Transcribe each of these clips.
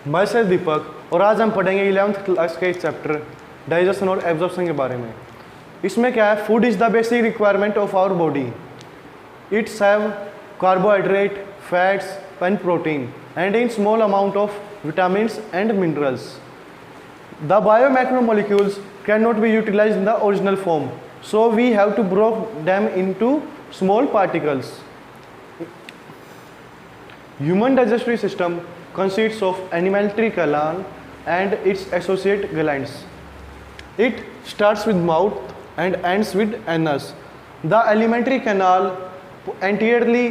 मैं से दीपक और आज हम पढ़ेंगे 11th क्लास के चैप्टर डाइजेशन और एब्जॉर्प्शन के बारे में। इसमें क्या है, food is the basic requirement of our body. It's have carbohydrate, fats and protein and in small amount of vitamins and minerals. The biomacromolecules can not be utilised in the original form, so we have to break them into small particles. Human digestive system consists of alimentary canal and its associate glands. It starts with mouth and ends with anus. The alimentary canal anteriorly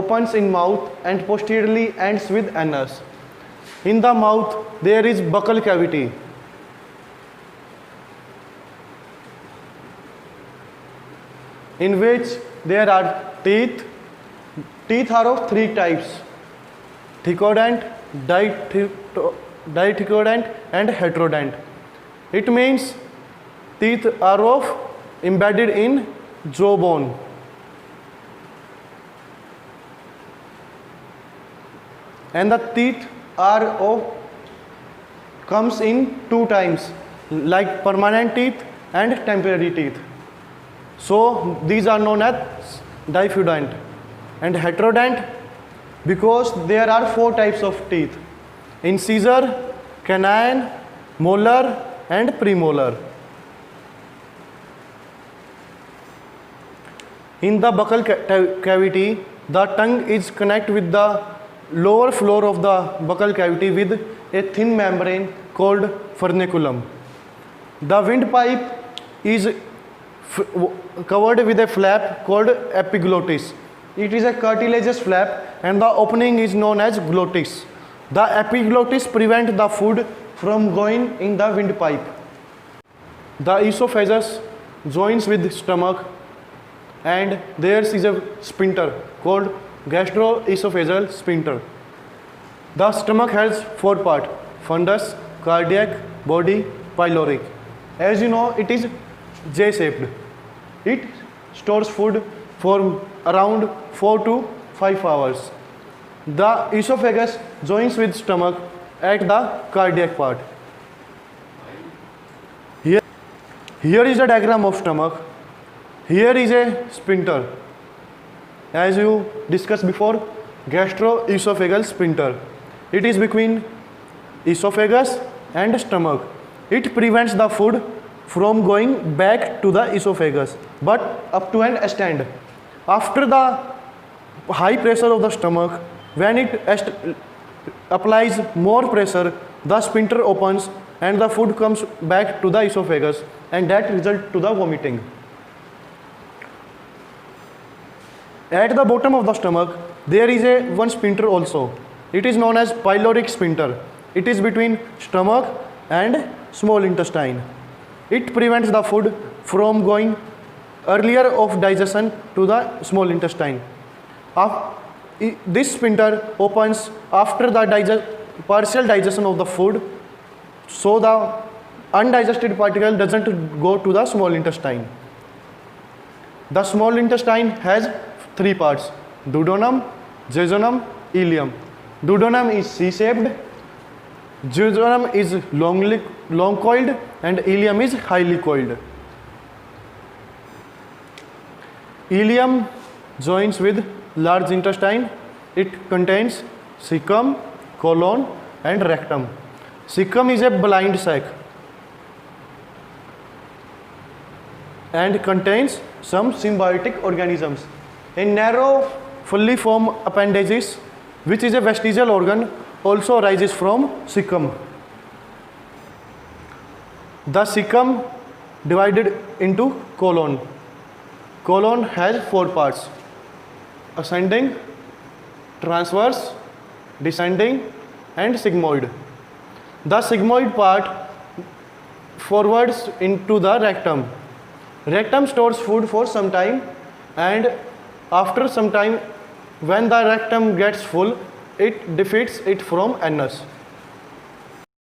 opens in mouth and posteriorly ends with anus. In the mouth there is buccal cavity. In which there are teeth. Teeth are of three types: thecodont, dithecodont and heterodont. It means teeth are of embedded in jawbone. And the teeth are of comes in two times, like permanent teeth and temporary teeth. So these are known as diphyodont and heterodont because there are four types of teeth: incisor, canine, molar and premolar. In the buccal cavity, the tongue is connected with the lower floor of the buccal cavity with a thin membrane called furniculum. The windpipe is covered with a flap called epiglottis. It is a cartilaginous flap and the opening is known as glottis. The epiglottis prevents the food from going in the windpipe. The esophagus joins with stomach and there is a sphincter called gastroesophageal sphincter. The stomach has four parts: fundus, cardiac, body, pyloric. As you know, it is J-shaped. It stores food for around 4 to 5 hours. The esophagus joins with stomach at the cardiac part. Here is a diagram of stomach. Here is a sphincter. As you discussed before, gastroesophageal sphincter. It is between esophagus and stomach. It prevents the food from going back to the esophagus, but up to an extent. After the high pressure of the stomach, when it applies more pressure, the sphincter opens and the food comes back to the esophagus, and that results to the vomiting. At the bottom of the stomach, there is one sphincter also. It is known as pyloric sphincter. It is between stomach and small intestine. It prevents the food from going earlier of digestion to the small intestine. This sphincter opens after the partial digestion of the food, so the undigested particle doesn't go to the small intestine. The small intestine has three parts: duodenum, jejunum, ileum. Duodenum is C-shaped, jejunum is long coiled and ileum is highly coiled. Ileum joins with large intestine. It contains cecum, colon and rectum. Cecum is a blind sac and contains some symbiotic organisms. A narrow fully formed appendages, which is a vestigial organ, also arises from cecum. The cecum divided into colon. Colon has four parts: ascending, transverse, descending and sigmoid. The sigmoid part forwards into the rectum. Rectum stores food for some time, and after some time, when the rectum gets full, it defeats it from anus.